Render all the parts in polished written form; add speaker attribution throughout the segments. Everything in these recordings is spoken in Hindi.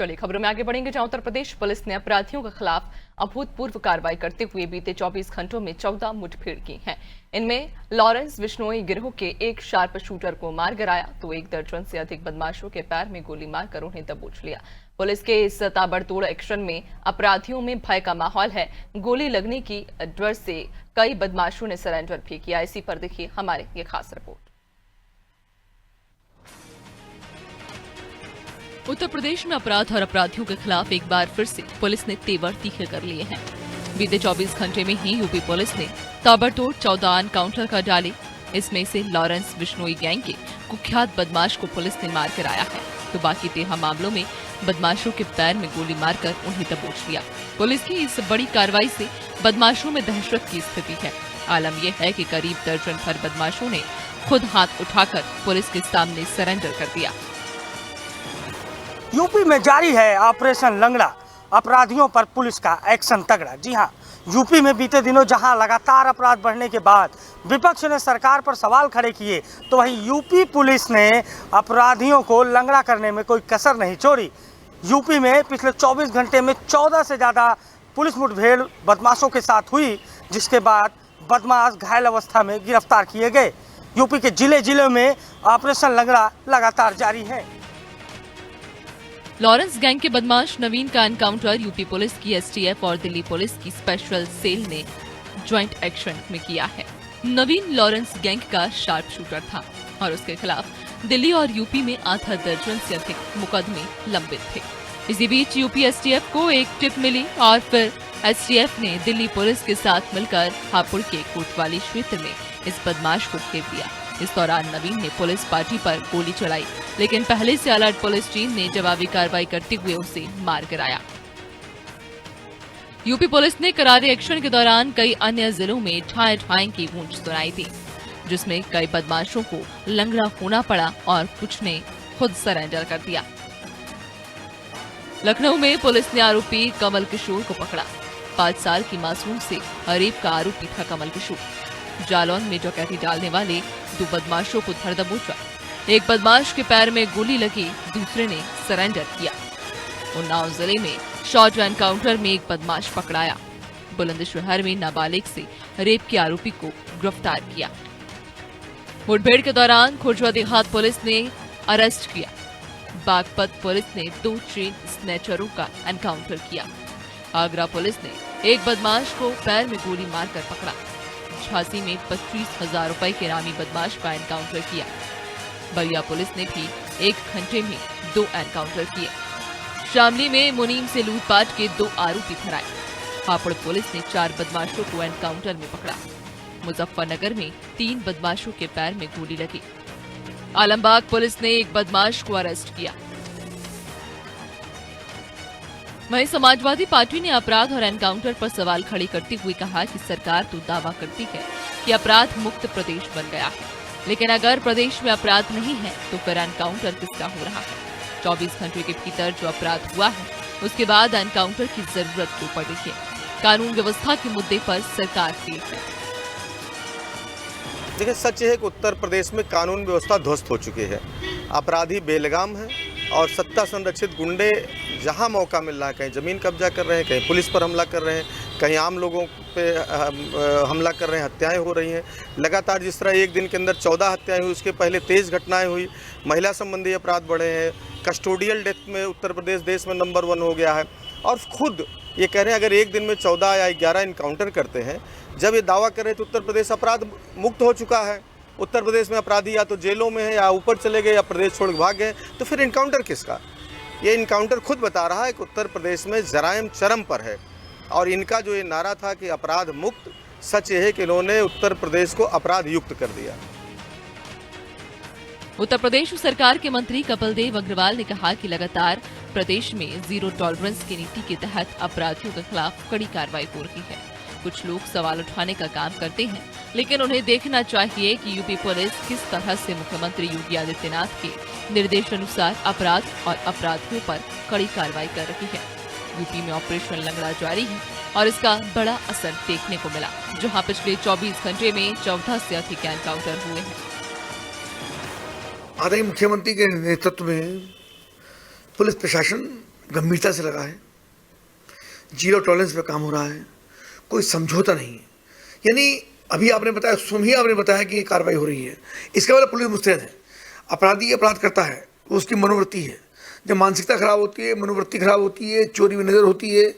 Speaker 1: चलिए खबरों में आगे बढ़ेंगे, जहां उत्तर प्रदेश पुलिस ने अपराधियों के खिलाफ अभूतपूर्व कार्रवाई करते हुए बीते 24 घंटों में 14 मुठभेड़ की हैं। इनमें लॉरेंस बिश्नोई गिरोह के एक शार्प शूटर को मार गिराया तो एक दर्जन से अधिक बदमाशों के पैर में गोली मारकर उन्हें दबोच लिया। पुलिस के इस ताबड़तोड़ एक्शन में अपराधियों में भय का माहौल है। गोली लगने की डर से कई बदमाशों ने सरेंडर भी किया। इसी पर देखिए हमारी ये खास रिपोर्ट। उत्तर प्रदेश में अपराध और अपराधियों के खिलाफ एक बार फिर से पुलिस ने तेवर तीखे कर लिए हैं। बीते 24 घंटे में ही यूपी पुलिस ने ताबड़तोड़ 14 एनकाउंटर कर डाले। इसमें से लॉरेंस बिश्नोई गैंग के कुख्यात बदमाश को पुलिस ने मार कराया है तो बाकी 13 मामलों में बदमाशों के पैर में गोली मारकर उन्हें दबोच लिया। पुलिस की इस बड़ी कार्रवाई से बदमाशों में दहशत की स्थिति है। आलम यह है कि करीब दर्जन भर बदमाशों ने खुद हाथ उठाकर पुलिस के सामने सरेंडर कर दिया।
Speaker 2: यूपी में जारी है ऑपरेशन लंगड़ा, अपराधियों पर पुलिस का एक्शन तगड़ा। जी हां, यूपी में बीते दिनों जहां लगातार अपराध बढ़ने के बाद विपक्ष ने सरकार पर सवाल खड़े किए तो वहीं यूपी पुलिस ने अपराधियों को लंगड़ा करने में कोई कसर नहीं छोड़ी। यूपी में पिछले 24 घंटे में 14 से ज़्यादा पुलिस मुठभेड़ बदमाशों के साथ हुई, जिसके बाद बदमाश घायल अवस्था में गिरफ्तार किए गए। यूपी के जिले जिले में ऑपरेशन लंगड़ा लगातार जारी है।
Speaker 1: लॉरेंस गैंग के बदमाश नवीन का एनकाउंटर यूपी पुलिस की एसटीएफ और दिल्ली पुलिस की स्पेशल सेल ने ज्वाइंट एक्शन में किया है। नवीन लॉरेंस गैंग का शार्प शूटर था और उसके खिलाफ दिल्ली और यूपी में आधा दर्जन से अधिक मुकदमे लंबित थे। इसी बीच यूपी एसटीएफ को एक टिप मिली और फिर एसटीएफ ने दिल्ली पुलिस के साथ मिलकर हापुड़ के कोतवाली क्षेत्र में इस बदमाश को घेर दिया। इस दौरान नवीन ने पुलिस पार्टी पर गोली चलाई, लेकिन पहले से अलर्ट पुलिस टीम ने जवाबी कार्रवाई करते हुए उसे मार गिराया। यूपी पुलिस ने करारे एक्शन के दौरान कई अन्य जिलों में ठाए ठाए की गूंज सुनाई थी, जिसमें कई बदमाशों को लंगड़ा होना पड़ा और कुछ ने खुद सरेंडर कर दिया। लखनऊ में पुलिस ने आरोपी कमल किशोर को पकड़ा। 5 साल की मासूम से रेप का आरोपी था कमल किशोर। जालौन में डकैती डालने वाले 2 बदमाशों को धर दबोचा। एक बदमाश के पैर में गोली लगी, दूसरे ने सरेंडर किया। उन्नाव जिले में शॉर्ट एनकाउंटर में एक बदमाश पकड़ाया। बुलंदशहर में नाबालिग से रेप के आरोपी को गिरफ्तार किया। मुठभेड़ के दौरान खुर्जा देहात पुलिस ने अरेस्ट किया। बागपत पुलिस ने 2 चेन स्नैचरों का एनकाउंटर किया। आगरा पुलिस ने एक बदमाश को पैर में गोली मारकर पकड़ा। झांसी में 25,000 रुपए के इनामी बदमाश का एनकाउंटर किया। बलिया पुलिस ने भी 1 घंटे में 2 एनकाउंटर किए। शामली में मुनीम से लूटपाट के 2 आरोपी धराए। हापुड़ पुलिस ने 4 बदमाशों को एनकाउंटर में पकड़ा। मुजफ्फरनगर में 3 बदमाशों के पैर में गोली लगी। आलमबाग पुलिस ने एक बदमाश को अरेस्ट किया। वहीं समाजवादी पार्टी ने अपराध और एनकाउंटर पर सवाल खड़े करते हुए कहा कि सरकार तो दावा करती है कि अपराध मुक्त प्रदेश बन गया है, लेकिन अगर प्रदेश में अपराध नहीं है तो फिर एनकाउंटर किसका हो रहा है। 24 घंटे के भीतर जो अपराध हुआ है उसके बाद एनकाउंटर की जरूरत क्यों पड़ रही है। कानून व्यवस्था के मुद्दे पर सरकार फेल है।
Speaker 3: देखिए, सच है कि उत्तर प्रदेश में कानून व्यवस्था ध्वस्त हो चुकी है। अपराधी बेलगाम है और सत्ता संरक्षित गुंडे जहां मौका मिल रहा है कहीं ज़मीन कब्जा कर रहे हैं, कहीं पुलिस पर हमला कर रहे हैं, कहीं आम लोगों पे हमला कर रहे हैं, हत्याएं हो रही हैं। लगातार जिस तरह एक दिन के अंदर 14 हत्याएं हुई, उसके पहले 23 घटनाएं हुई। महिला संबंधी अपराध बढ़े हैं। कस्टोडियल डेथ में उत्तर प्रदेश देश में नंबर 1 हो गया है। और खुद ये कह रहे हैं अगर एक दिन में 14 या 11 इनकाउंटर करते हैं, जब ये दावा कर रहे हैं तो उत्तर प्रदेश अपराध मुक्त हो चुका है। उत्तर प्रदेश में अपराधी या तो जेलों में है या ऊपर चले गए या प्रदेश छोड़ भाग गए, तो फिर इनकाउंटर किसका। ये इनकाउंटर खुद बता रहा है कि उत्तर प्रदेश में जराइम चरम पर है। और इनका जो ये नारा था कि अपराध मुक्त, सच ये है कि इन्होंने उत्तर प्रदेश को अपराध युक्त कर दिया।
Speaker 1: उत्तर प्रदेश सरकार के मंत्री कपिल देव अग्रवाल ने कहा कि लगातार प्रदेश में जीरो टॉलरेंस की नीति के तहत अपराधियों के खिलाफ कड़ी कार्रवाई हो रही है। कुछ लोग सवाल उठाने का काम करते हैं, लेकिन उन्हें देखना चाहिए कि यूपी पुलिस किस तरह से मुख्यमंत्री योगी आदित्यनाथ के निर्देशानुसार अपराध और अपराधियों पर कड़ी कार्रवाई कर रही है। यूपी में ऑपरेशन लंगड़ा जारी है और इसका बड़ा असर देखने को मिला, जहां पिछले 24 घंटे में 14 से अधिक एनकाउंटर हुए हैं।
Speaker 4: आदरणीय मुख्यमंत्री के नेतृत्व में पुलिस प्रशासन गंभीरता से लगा है, जीरो टॉलरेंस पे काम हो रहा है, कोई समझौता नहीं है। यानी अभी आपने बताया, स्वयं ही आपने बताया कि ये कार्रवाई हो रही है, इसके बाद पुलिस मुस्तैद है। अपराधी अपराध करता है, वो उसकी मनोवृत्ति है। जब मानसिकता खराब होती है, मनोवृत्ति खराब होती है, चोरी में नज़र होती है,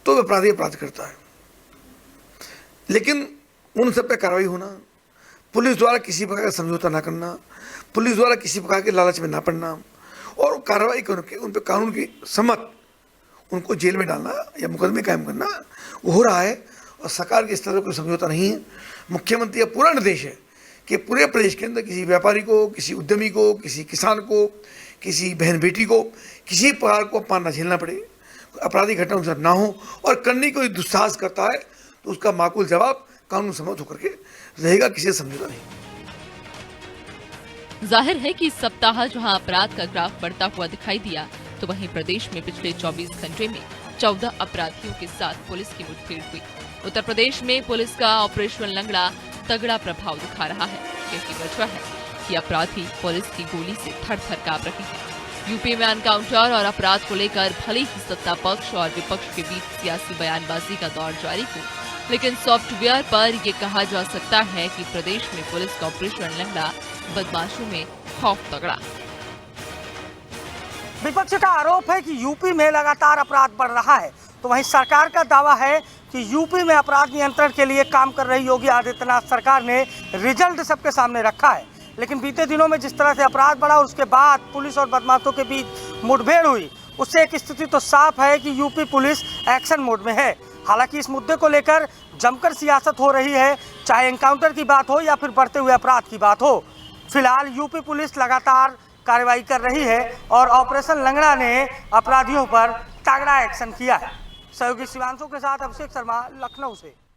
Speaker 4: तो वह अपराधी अपराध करता है। लेकिन उन सब पे कार्रवाई होना, पुलिस द्वारा किसी प्रकार का समझौता ना करना, पुलिस द्वारा किसी प्रकार के लालच में ना पड़ना और कार्रवाई करके उन पर कानून की सम्मत उनको जेल में डालना या मुकदमे कायम करना, वो हो रहा है। और सरकार के स्तर पर कोई समझौता नहीं है। मुख्यमंत्री का पूरा निर्देश है कि पूरे प्रदेश के अंदर किसी व्यापारी को, किसी उद्यमी को, किसी किसान को, किसी बहन बेटी को किसी प्रकार को अपमान न झेलना पड़े, अपराधी घटना उनसे ना हो, और करने की कोई दुस्साहस करता है तो उसका माकूल जवाब कानून सम्मत होकर के रहेगा, किसी से समझौता नहीं।
Speaker 1: जाहिर है कि इस सप्ताह जहां अपराध का ग्राफ बढ़ता हुआ दिखाई दिया, तो वहीं प्रदेश में पिछले 24 घंटे में 14 अपराधियों के साथ पुलिस की मुठभेड़ हुई। उत्तर प्रदेश में पुलिस का ऑपरेशन लंगड़ा तगड़ा प्रभाव दिखा रहा है। यही वजह है कि अपराधी पुलिस की गोली से थर-थर कांप रहे हैं। यूपी में एनकाउंटर और अपराध को लेकर भले ही सत्ता पक्ष और विपक्ष के बीच सियासी बयानबाजी का दौर जारी हो, लेकिन सॉफ्टवेयर पर ये कहा जा सकता है कि प्रदेश में पुलिस का ऑपरेशन लंगड़ा बदमाशों में खौफ तगड़ा।
Speaker 2: विपक्ष का आरोप है कि यूपी में लगातार अपराध बढ़ रहा है, तो वहीं सरकार का दावा है कि यूपी में अपराध नियंत्रण के लिए काम कर रही योगी आदित्यनाथ सरकार ने रिजल्ट सबके सामने रखा है। लेकिन बीते दिनों में जिस तरह से अपराध बढ़ा, उसके बाद पुलिस और बदमाशों के बीच मुठभेड़ हुई, उससे एक स्थिति तो साफ है कि यूपी पुलिस एक्शन मोड में है। हालांकि इस मुद्दे को लेकर जमकर सियासत हो रही है, चाहे एनकाउंटर की बात हो या फिर बढ़ते हुए अपराध की बात हो। फिलहाल यूपी पुलिस लगातार कार्रवाई कर रही है और ऑपरेशन लंगड़ा ने अपराधियों पर तगड़ा एक्शन किया है। सहयोगी शिवांशु के साथ अभिषेक शर्मा, लखनऊ से।